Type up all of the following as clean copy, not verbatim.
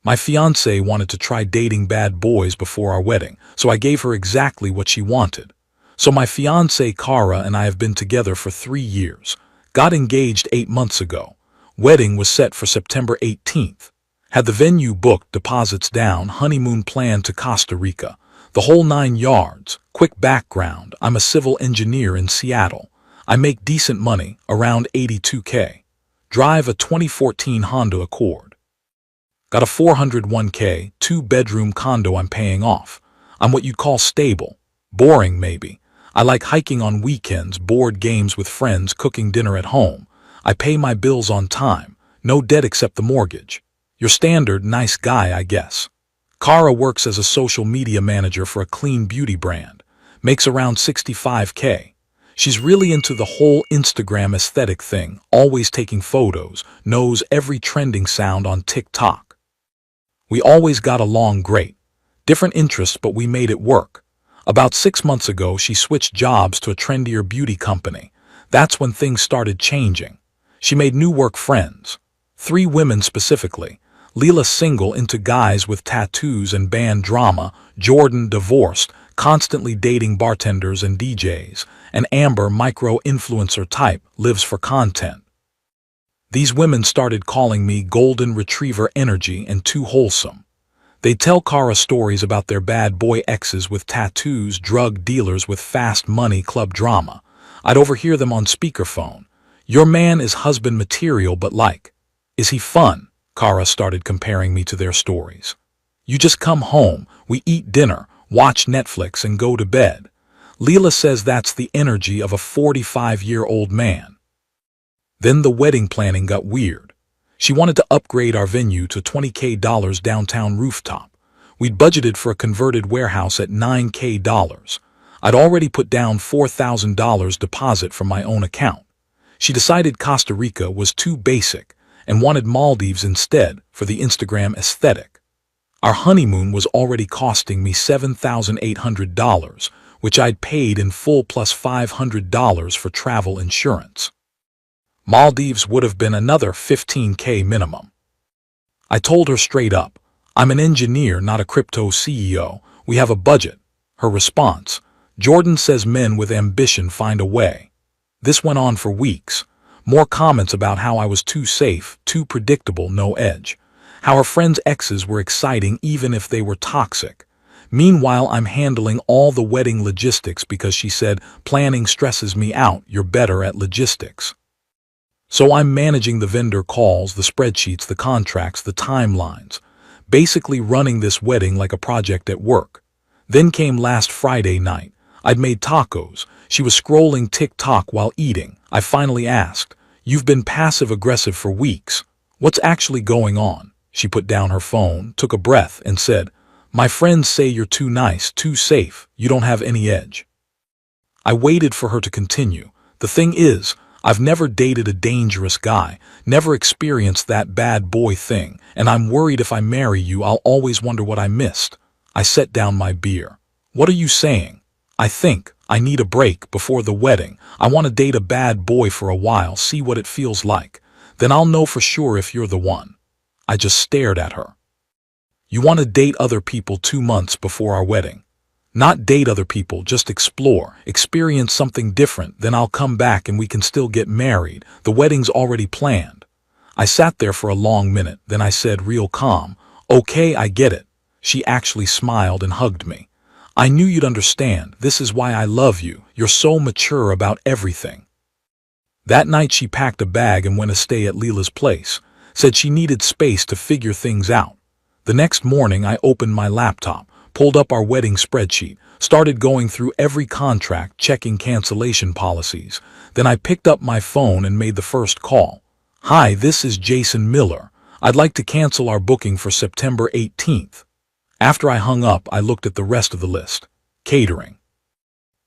My fiancée wanted to try dating bad boys before our wedding, so I gave her exactly what she wanted. So my fiancée Cara and I have been together for 3 years. Got engaged 8 months ago. Wedding was set for September 18th. Had the venue booked, deposits down, honeymoon plan to Costa Rica. The whole 9 yards. Quick background, I'm a civil engineer in Seattle. I make decent money, around $82K. Drive a 2014 Honda Accord. Got a $401K, 2-bedroom condo I'm paying off. I'm what you'd call stable. Boring, maybe. I like hiking on weekends, board games with friends, cooking dinner at home. I pay my bills on time. No debt except the mortgage. Your standard nice guy, I guess. Cara works as a social media manager for a clean beauty brand. Makes around $65K. She's really into the whole Instagram aesthetic thing, always taking photos, knows every trending sound on TikTok. We always got along great. Different interests, but we made it work. About 6 months ago, she switched jobs to a trendier beauty company. That's when things started changing. She made new work friends. 3 women specifically. Leela single, into guys with tattoos and band drama. Jordan divorced, constantly dating bartenders and DJs. And Amber, micro-influencer type, lives for content. These women started calling me golden retriever energy and too wholesome. They tell Cara stories about their bad boy exes with tattoos, drug dealers with fast money, club drama. I'd overhear them on speakerphone. Your man is husband material, but like, is he fun? Cara started comparing me to their stories. You just come home, we eat dinner, watch Netflix and go to bed. Leela says that's the energy of a 45-year-old man. Then the wedding planning got weird. She wanted to upgrade our venue to $20K downtown rooftop. We'd budgeted for a converted warehouse at $9K. I'd already put down $4,000 deposit from my own account. She decided Costa Rica was too basic and wanted Maldives instead for the Instagram aesthetic. Our honeymoon was already costing me $7,800, which I'd paid in full plus $500 for travel insurance. Maldives would have been another $15K minimum. I told her straight up, I'm an engineer, not a crypto CEO. We have a budget. Her response, Jordan says men with ambition find a way. This went on for weeks. More comments about how I was too safe, too predictable, no edge. How her friends' exes were exciting even if they were toxic. Meanwhile, I'm handling all the wedding logistics because she said, planning stresses me out, you're better at logistics. So I'm managing the vendor calls, the spreadsheets, the contracts, the timelines. Basically running this wedding like a project at work. Then came last Friday night. I'd made tacos. She was scrolling TikTok while eating. I finally asked, you've been passive-aggressive for weeks. What's actually going on? She put down her phone, took a breath, and said, my friends say you're too nice, too safe, you don't have any edge. I waited for her to continue. The thing is, I've never dated a dangerous guy, never experienced that bad boy thing, and I'm worried if I marry you, I'll always wonder what I missed. I set down my beer. What are you saying? I think I need a break before the wedding. I want to date a bad boy for a while, see what it feels like. Then I'll know for sure if you're the one. I just stared at her. You want to date other people 2 months before our wedding? Not date other people, just explore, experience something different, then I'll come back and we can still get married. The wedding's already planned. I sat there for a long minute, then I said real calm, okay, I get it. She actually smiled and hugged me. I knew you'd understand, this is why I love you, you're so mature about everything. That night she packed a bag and went to stay at Leela's place, said she needed space to figure things out. The next morning I opened my laptop, pulled up our wedding spreadsheet, started going through every contract, checking cancellation policies. Then I picked up my phone and made the first call. Hi, this is Jason Miller. I'd like to cancel our booking for September 18th. After I hung up, I looked at the rest of the list. Catering.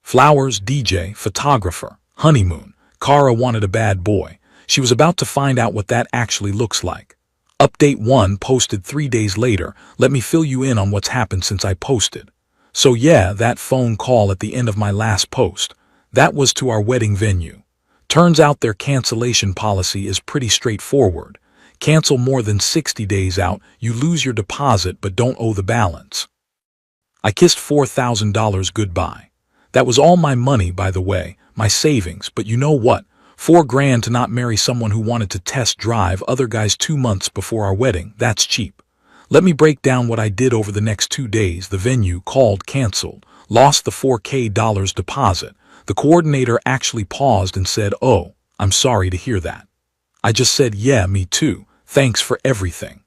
Flowers, DJ, photographer, honeymoon. Cara wanted a bad boy. She was about to find out what that actually looks like. Update 1 posted 3 days later. Let me fill you in on what's happened since I posted. So yeah, that phone call at the end of my last post. That was to our wedding venue. Turns out their cancellation policy is pretty straightforward. Cancel more than 60 days out, you lose your deposit but don't owe the balance. I kissed $4,000 goodbye. That was all my money, by the way, my savings, but you know what? $4,000 to not marry someone who wanted to test drive other guys 2 months before our wedding, that's cheap. Let me break down what I did over the next 2 days. The venue called, canceled, lost the $4,000 deposit. The coordinator actually paused and said, "Oh, I'm sorry to hear that." I just said, "Yeah, me too. Thanks for everything."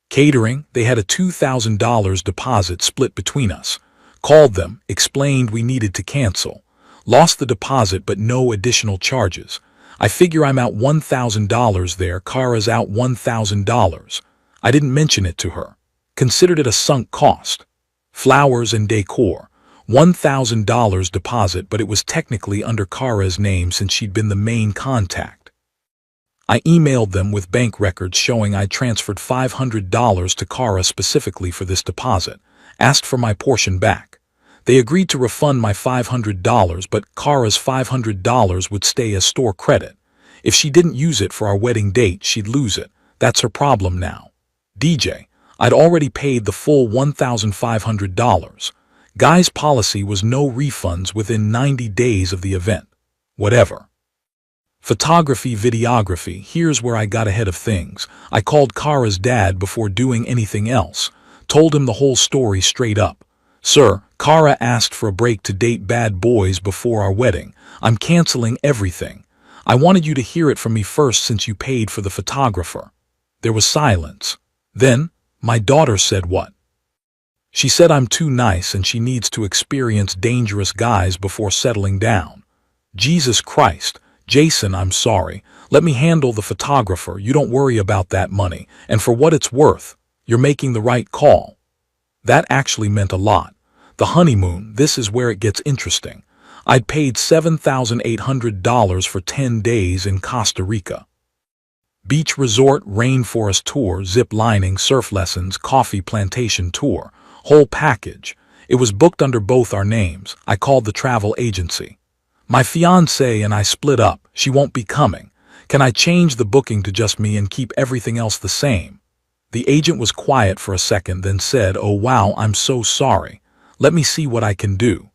Catering, they had a $2,000 deposit split between us. Called them, explained we needed to cancel. Lost the deposit but no additional charges. I figure I'm out $1,000 there. Kara's out $1,000. I didn't mention it to her. Considered it a sunk cost. Flowers and decor. $1,000 deposit, but it was technically under Kara's name since she'd been the main contact. I emailed them with bank records showing I transferred $500 to Kara specifically for this deposit. Asked for my portion back. They agreed to refund my $500, but Kara's $500 would stay as store credit. If she didn't use it for our wedding date, she'd lose it. That's her problem now. DJ, I'd already paid the full $1,500. Guy's policy was no refunds within 90 days of the event. Whatever. Photography, videography, here's where I got ahead of things. I called Kara's dad before doing anything else. Told him the whole story straight up. "Sir, Kara asked for a break to date bad boys before our wedding. I'm canceling everything. I wanted you to hear it from me first since you paid for the photographer." There was silence. Then, my daughter said what? She said I'm too nice and she needs to experience dangerous guys before settling down. Jesus Christ, Jason, I'm sorry. Let me handle the photographer. You don't worry about that money. And for what it's worth, you're making the right call. That actually meant a lot. The honeymoon, this is where it gets interesting. I'd paid $7,800 for 10 days in Costa Rica. Beach resort, rainforest tour, zip lining, surf lessons, coffee plantation tour. Whole package. It was booked under both our names. I called the travel agency. My fiancée and I split up. She won't be coming. Can I change the booking to just me and keep everything else the same? The agent was quiet for a second, then said, "Oh wow, I'm so sorry. Let me see what I can do."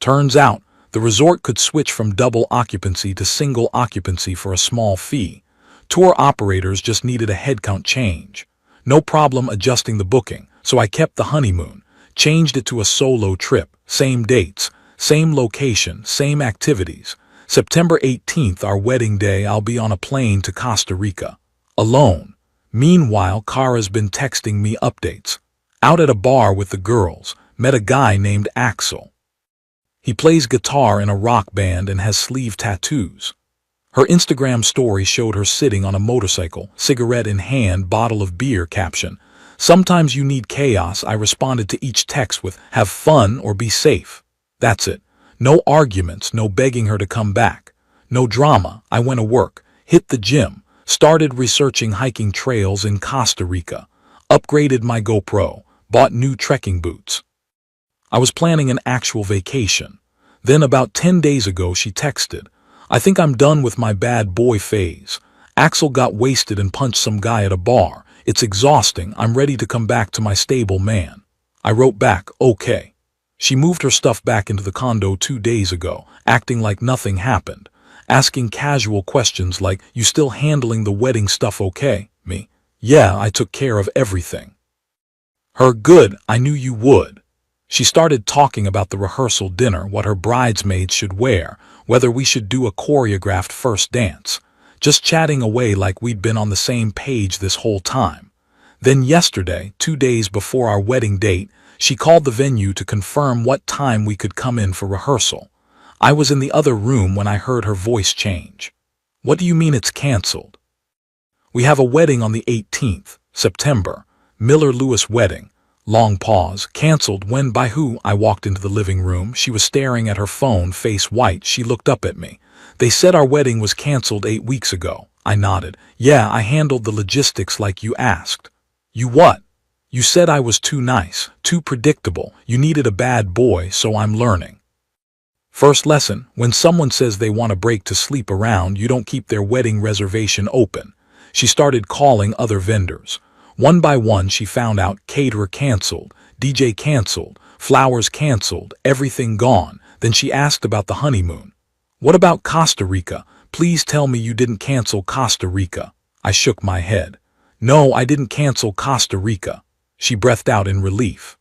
Turns out, the resort could switch from double occupancy to single occupancy for a small fee. Tour operators just needed a headcount change. No problem adjusting the booking, so I kept the honeymoon, changed it to a solo trip, same dates, same location, same activities. September 18th, our wedding day, I'll be on a plane to Costa Rica. Alone. Meanwhile, Kara's been texting me updates. Out at a bar with the girls, met a guy named Axel. He plays guitar in a rock band and has sleeve tattoos. Her Instagram story showed her sitting on a motorcycle, cigarette in hand, bottle of beer. Caption: "Sometimes you need chaos." I responded to each text with, "Have fun or be safe." That's it. No arguments, no begging her to come back. No drama. I went to work, hit the gym, started researching hiking trails in Costa Rica, upgraded my GoPro, bought new trekking boots. I was planning an actual vacation. Then about 10 days ago she texted, "I think I'm done with my bad boy phase. Axel got wasted and punched some guy at a bar. It's exhausting. I'm ready to come back to my stable man." I wrote back, "Okay." She moved her stuff back into the condo 2 days ago, acting like nothing happened, asking casual questions like, "You still handling the wedding stuff okay?" Me, "Yeah, I took care of everything." Her, "Good, I knew you would." She started talking about the rehearsal dinner, what her bridesmaids should wear, whether we should do a choreographed first dance. Just chatting away like we'd been on the same page this whole time. Then yesterday, 2 days before our wedding date, she called the venue to confirm what time we could come in for rehearsal. I was in the other room when I heard her voice change. "What do you mean it's canceled?" "We have a wedding on the 18th, September. Miller Lewis wedding." Long pause. "Canceled when? By who?" I walked into the living room. She was staring at her phone, face white. She looked up at me. "They said our wedding was canceled 8 weeks ago." I nodded. "Yeah, I handled the logistics like you asked." "You what?" "You said I was too nice, too predictable. You needed a bad boy, so I'm learning." First lesson: when someone says they want a break to sleep around, you don't keep their wedding reservation open. She started calling other vendors. One by one she found out caterer canceled, DJ canceled, flowers canceled, everything gone. Then she asked about the honeymoon. "What about Costa Rica? Please tell me you didn't cancel Costa Rica." I shook my head. "No, I didn't cancel Costa Rica." She breathed out in relief.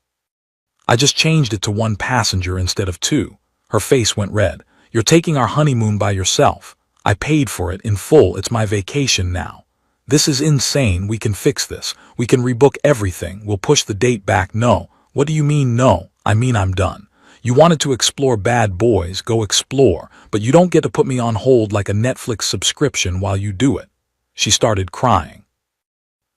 "I just changed it to one passenger instead of two." Her face went red. "You're taking our honeymoon by yourself. I paid for it in full. It's my vacation now." "This is insane. We can fix this. We can rebook everything. We'll push the date back." "No." "What do you mean no?" "I mean I'm done. You wanted to explore bad boys, go explore, but you don't get to put me on hold like a Netflix subscription while you do it." She started crying.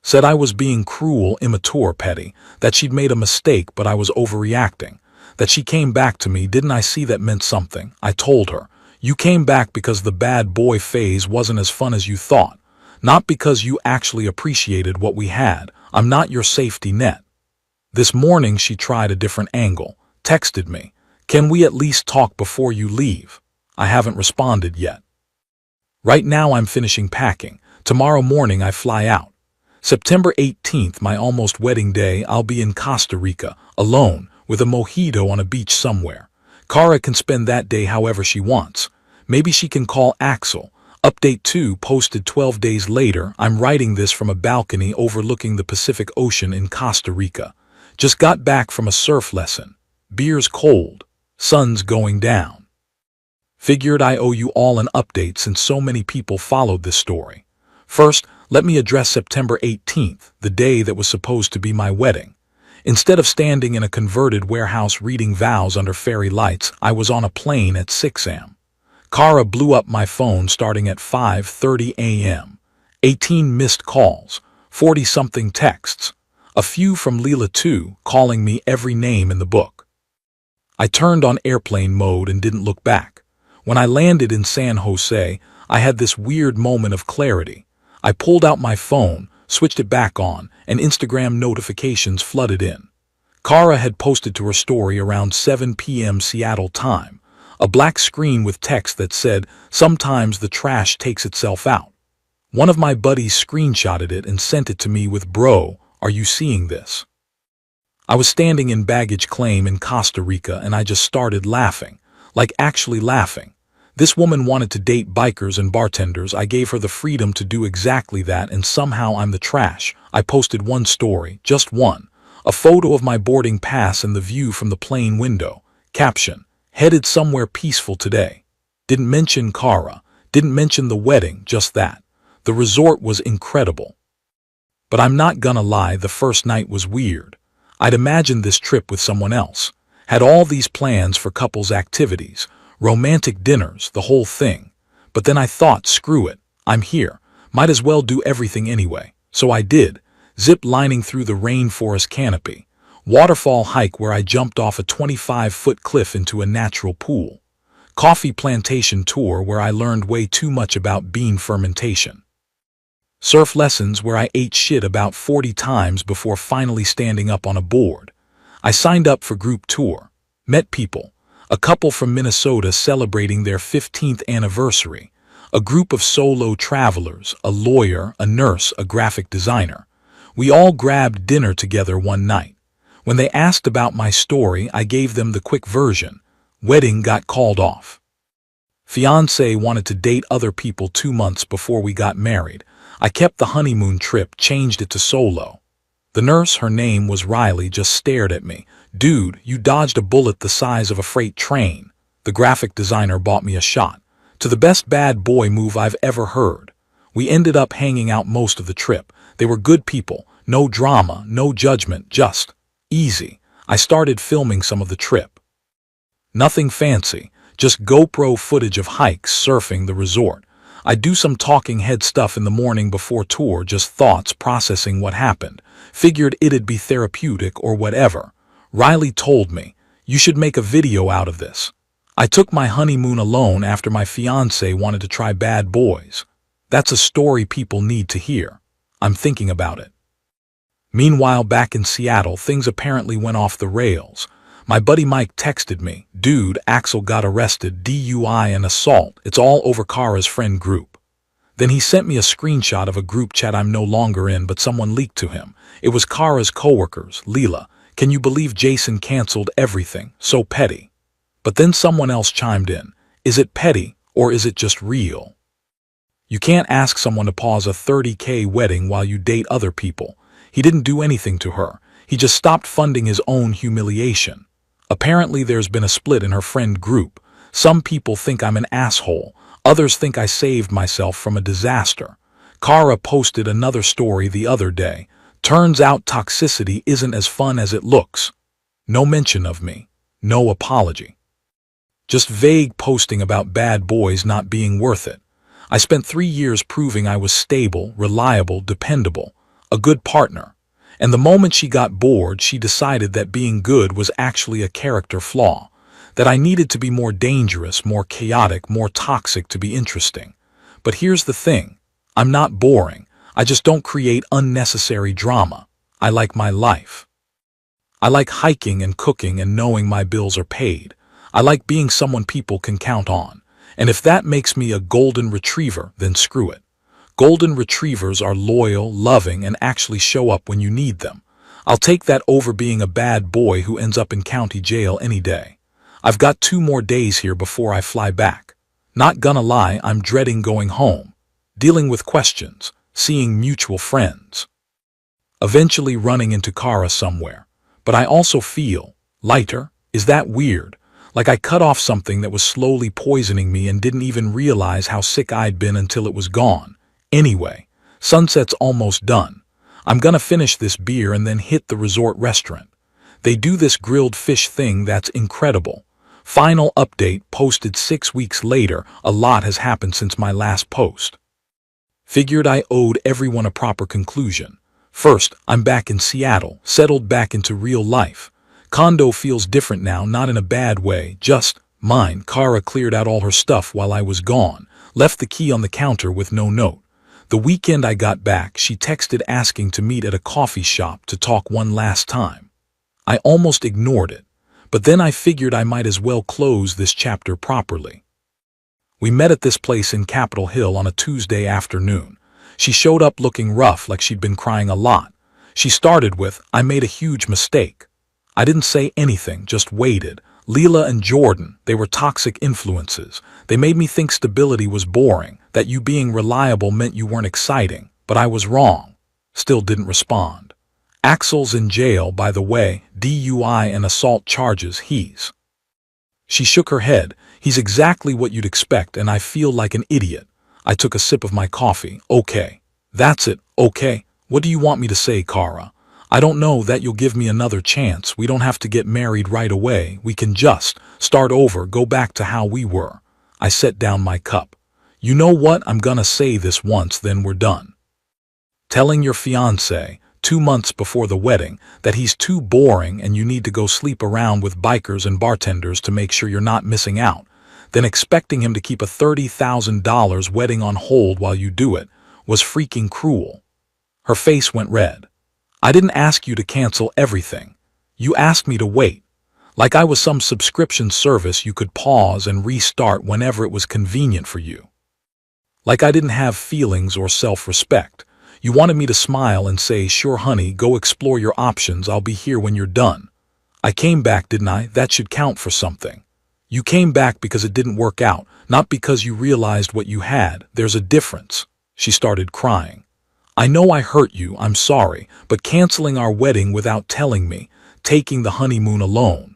Said I was being cruel, immature, petty, that she'd made a mistake but I was overreacting, that she came back to me. Didn't I see that meant something? I told her, "You came back because the bad boy phase wasn't as fun as you thought, not because you actually appreciated what we had. I'm not your safety net." This morning she tried a different angle, texted me, "Can we at least talk before you leave?" I haven't responded yet. Right now I'm finishing packing. Tomorrow morning I fly out. September 18th, my almost wedding day, I'll be in Costa Rica, alone, with a mojito on a beach somewhere. Kara can spend that day however she wants. Maybe she can call Axel. Update 2 posted 12 days later. I'm writing this from a balcony overlooking the Pacific Ocean in Costa Rica. Just got back from a surf lesson. Beer's cold. Sun's going down. Figured I owe you all an update since so many people followed this story. First, let me address September 18th, the day that was supposed to be my wedding. Instead of standing in a converted warehouse reading vows under fairy lights, I was on a plane at 6 a.m. Kara blew up my phone starting at 5:30 a.m. 18 missed calls, 40-something texts, a few from Leela too, calling me every name in the book. I turned on airplane mode and didn't look back. When I landed in San Jose, I had this weird moment of clarity. I pulled out my phone, switched it back on, and Instagram notifications flooded in. Kara had posted to her story around 7 p.m. Seattle time, a black screen with text that said, "Sometimes the trash takes itself out." One of my buddies screenshotted it and sent it to me with, "Bro, are you seeing this?" I was standing in baggage claim in Costa Rica and I just started laughing, like actually laughing. This woman wanted to date bikers and bartenders. I gave her the freedom to do exactly that, and somehow I'm the trash. I posted one story, just one, a photo of my boarding pass and the view from the plane window. Caption, "Headed somewhere peaceful today." Didn't mention Kara, didn't mention the wedding, just that. The resort was incredible. But I'm not gonna lie, the first night was weird. I'd imagined this trip with someone else, had all these plans for couples activities, romantic dinners, the whole thing. But then I thought, screw it, I'm here, might as well do everything anyway. So I did, zip lining through the rainforest canopy, waterfall hike where I jumped off a 25-foot cliff into a natural pool, coffee plantation tour where I learned way too much about bean fermentation, surf lessons where I ate shit about 40 times before finally standing up on a board. I signed up for group tour, met people, a couple from Minnesota celebrating their 15th anniversary, a group of solo travelers, a lawyer, a nurse, a graphic designer. We all grabbed dinner together one night. When they asked about my story, I gave them the quick version. Wedding got called off. Fiancée wanted to date other people 2 months before we got married. I kept the honeymoon trip, changed it to solo. The nurse, her name was Riley, just stared at me. "Dude, you dodged a bullet the size of a freight train." The graphic designer bought me a shot. To the best bad boy move I've ever heard. We ended up hanging out most of the trip. They were good people, no drama, no judgment, just easy. I started filming some of the trip. Nothing fancy, just GoPro footage of hikes, surfing, the resort. I do some talking head stuff in the morning before tour, just thoughts, processing what happened. Figured it'd be therapeutic or whatever. Riley told me, "You should make a video out of this." I took my honeymoon alone after my fiancé wanted to try bad boys. That's a story people need to hear. I'm thinking about it. Meanwhile, back in Seattle, things apparently went off the rails. My buddy Mike texted me, "Dude, Axel got arrested, DUI and assault. It's all over Kara's friend group." Then he sent me a screenshot of a group chat I'm no longer in, but someone leaked to him. It was Kara's coworkers, Leela. Can you believe Jason canceled everything? So petty. But then someone else chimed in. Is it petty, or is it just real? You can't ask someone to pause a $30K wedding while you date other people. He didn't do anything to her. He just stopped funding his own humiliation. Apparently there's been a split in her friend group. Some people think I'm an asshole. Others think I saved myself from a disaster. Kara posted another story the other day. Turns out toxicity isn't as fun as it looks. No mention of me. No apology. Just vague posting about bad boys not being worth it. I spent 3 years proving I was stable, reliable, dependable, a good partner. And the moment she got bored, she decided that being good was actually a character flaw, that I needed to be more dangerous, more chaotic, more toxic to be interesting. But here's the thing. I'm not boring. I just don't create unnecessary drama. I like my life. I like hiking and cooking and knowing my bills are paid. I like being someone people can count on. And if that makes me a golden retriever, then screw it. Golden retrievers are loyal, loving, and actually show up when you need them. I'll take that over being a bad boy who ends up in county jail any day. I've got 2 more days here before I fly back. Not gonna lie, I'm dreading going home, dealing with questions, seeing mutual friends, eventually running into Kara somewhere. But I also feel lighter. Is that weird? Like I cut off something that was slowly poisoning me and didn't even realize how sick I'd been until it was gone. Anyway, sunset's almost done. I'm gonna finish this beer and then hit the resort restaurant. They do this grilled fish thing that's incredible. Final update posted 6 weeks later. A lot has happened since my last post. Figured I owed everyone a proper conclusion. First, I'm back in Seattle, settled back into real life. Condo feels different now, not in a bad way, just mine. Kara cleared out all her stuff while I was gone, left the key on the counter with no note. The weekend I got back, she texted asking to meet at a coffee shop to talk one last time. I almost ignored it, but then I figured I might as well close this chapter properly. We met at this place in Capitol Hill on a Tuesday afternoon. She showed up looking rough, like she'd been crying a lot. She started with, I made a huge mistake. I didn't say anything, just waited. Leela and Jordan, they were toxic influences. They made me think stability was boring, that you being reliable meant you weren't exciting, but I was wrong. Still didn't respond. Axel's in jail, by the way, DUI and assault charges. She shook her head. He's exactly what you'd expect, and I feel like an idiot. I took a sip of my coffee. Okay. That's it. Okay. What do you want me to say, Kara? I don't know, that you'll give me another chance. We don't have to get married right away. We can just start over, go back to how we were. I set down my cup. You know what? I'm gonna say this once, then we're done. Telling your fiancé, 2 months before the wedding, that he's too boring and you need to go sleep around with bikers and bartenders to make sure you're not missing out, then expecting him to keep a $30,000 wedding on hold while you do it, was freaking cruel. Her face went red. I didn't ask you to cancel everything. You asked me to wait. Like I was some subscription service you could pause and restart whenever it was convenient for you. Like I didn't have feelings or self-respect. You wanted me to smile and say, sure honey, go explore your options, I'll be here when you're done. I came back, didn't I? That should count for something. You came back because it didn't work out, not because you realized what you had. There's a difference. She started crying. I know I hurt you, I'm sorry, but canceling our wedding without telling me, taking the honeymoon alone.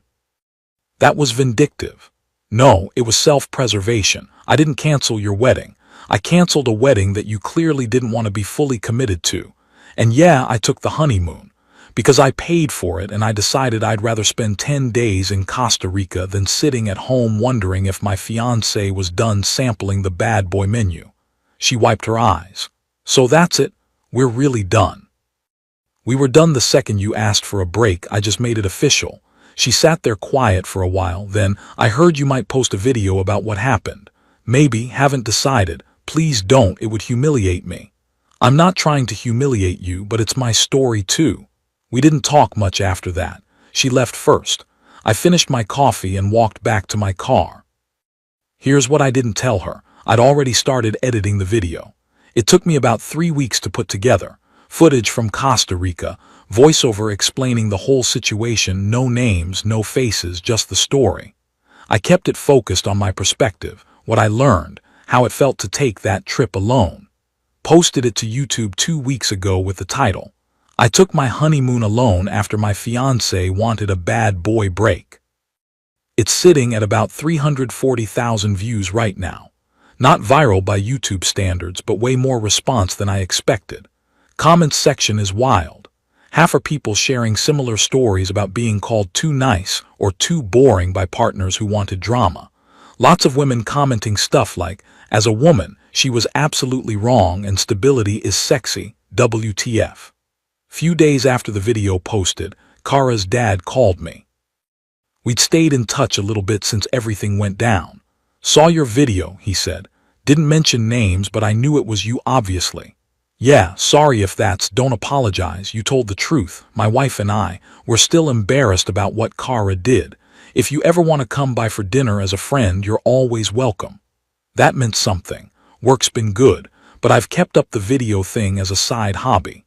That was vindictive. No, it was self-preservation. I didn't cancel your wedding. I canceled a wedding that you clearly didn't want to be fully committed to. And yeah, I took the honeymoon, because I paid for it and I decided I'd rather spend 10 days in Costa Rica than sitting at home wondering if my fiancé was done sampling the bad boy menu. She wiped her eyes. So that's it. We're really done. We were done the second you asked for a break. I just made it official. She sat there quiet for a while. Then, I heard you might post a video about what happened. Maybe, haven't decided. Please don't, it would humiliate me. I'm not trying to humiliate you, but it's my story too. We didn't talk much after that. She left first. I finished my coffee and walked back to my car. Here's what I didn't tell her. I'd already started editing the video. It took me about 3 weeks to put together. Footage from Costa Rica, voiceover explaining the whole situation, no names, no faces, just the story. I kept it focused on my perspective, what I learned, how it felt to take that trip alone. Posted it to YouTube 2 weeks ago with the title, "I took my honeymoon alone after my fiancé wanted a bad boy break." It's sitting at about 340,000 views right now. Not viral by YouTube standards, but way more response than I expected. Comments section is wild. Half are people sharing similar stories about being called too nice or too boring by partners who wanted drama. Lots of women commenting stuff like, "As a woman, she was absolutely wrong and stability is sexy, WTF." Few days after the video posted, Kara's dad called me. We'd stayed in touch a little bit since everything went down. "Saw your video," he said. "Didn't mention names, but I knew it was you obviously." "Yeah, sorry if don't apologize, you told the truth. My wife and I, we're still embarrassed about what Kara did. If you ever want to come by for dinner as a friend, you're always welcome." That meant something. Work's been good, but I've kept up the video thing as a side hobby.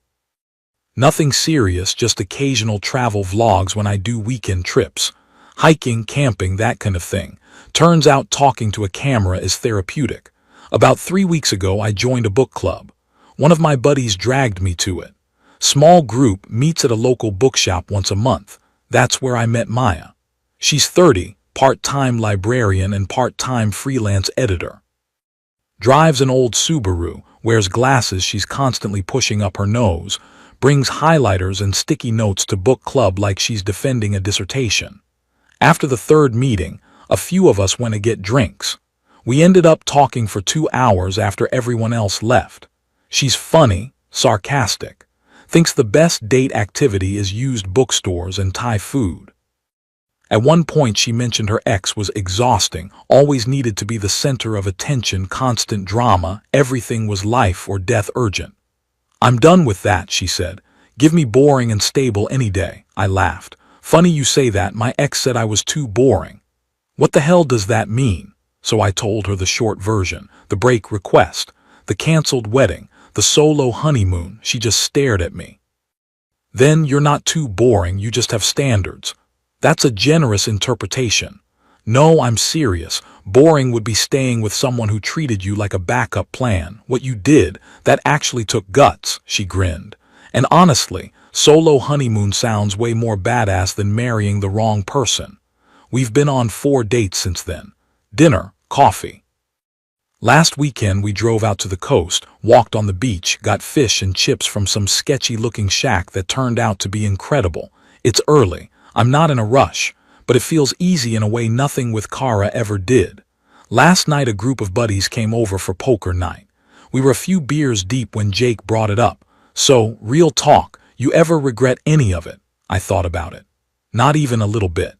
Nothing serious, just occasional travel vlogs when I do weekend trips. Hiking, camping, that kind of thing. Turns out talking to a camera is therapeutic. About 3 weeks ago, I joined a book club. One of my buddies dragged me to it. Small group meets at a local bookshop once a month. That's where I met Maya. She's 30, part-time librarian and part-time freelance editor. Drives an old Subaru, wears glasses she's constantly pushing up her nose, brings highlighters and sticky notes to book club like she's defending a dissertation. After the third meeting, a few of us went to get drinks. We ended up talking for 2 hours after everyone else left. She's funny, sarcastic, thinks the best date activity is used bookstores and Thai food. At one point she mentioned her ex was exhausting, always needed to be the center of attention, constant drama, everything was life or death urgent. "I'm done with that," she said. "Give me boring and stable any day." I laughed. "Funny you say that, my ex said I was too boring." "What the hell does that mean?" So I told her the short version, the break request, the canceled wedding, the solo honeymoon. She just stared at me. "Then you're not too boring, you just have standards." That's a generous interpretation. "No, I'm serious. Boring would be staying with someone who treated you like a backup plan. What you did, that actually took guts," she grinned. "And honestly, solo honeymoon sounds way more badass than marrying the wrong person." We've been on 4 dates since then. Dinner, coffee. Last weekend we drove out to the coast, walked on the beach, got fish and chips from some sketchy-looking shack that turned out to be incredible. It's early. I'm not in a rush, but it feels easy in a way nothing with Kara ever did. Last night a group of buddies came over for poker night. We were a few beers deep when Jake brought it up. "So, real talk, you ever regret any of it?" I thought about it. Not even a little bit.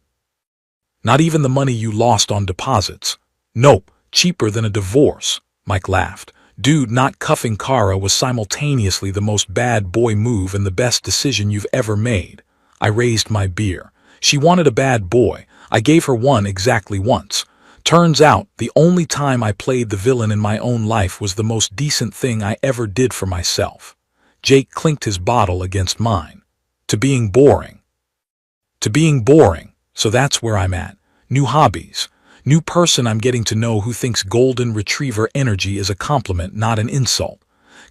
"Not even the money you lost on deposits?" "Nope, cheaper than a divorce." Mike laughed. "Dude, not cuffing Kara was simultaneously the most bad boy move and the best decision you've ever made." I raised my beer. "She wanted a bad boy. I gave her one exactly once. Turns out, the only time I played the villain in my own life was the most decent thing I ever did for myself." Jake clinked his bottle against mine. "To being boring." To being boring. So that's where I'm at. New hobbies. New person I'm getting to know who thinks golden retriever energy is a compliment, not an insult.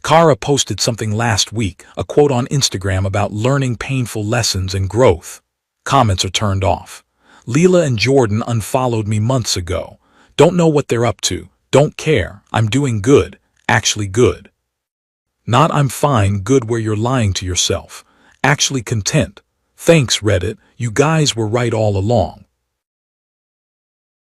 Kara posted something last week, a quote on Instagram about learning painful lessons and growth. Comments are turned off. Leela and Jordan unfollowed me months ago. Don't know what they're up to. Don't care. I'm doing good. Actually good. Not I'm fine, good where you're lying to yourself. Actually content. Thanks, Reddit. You guys were right all along.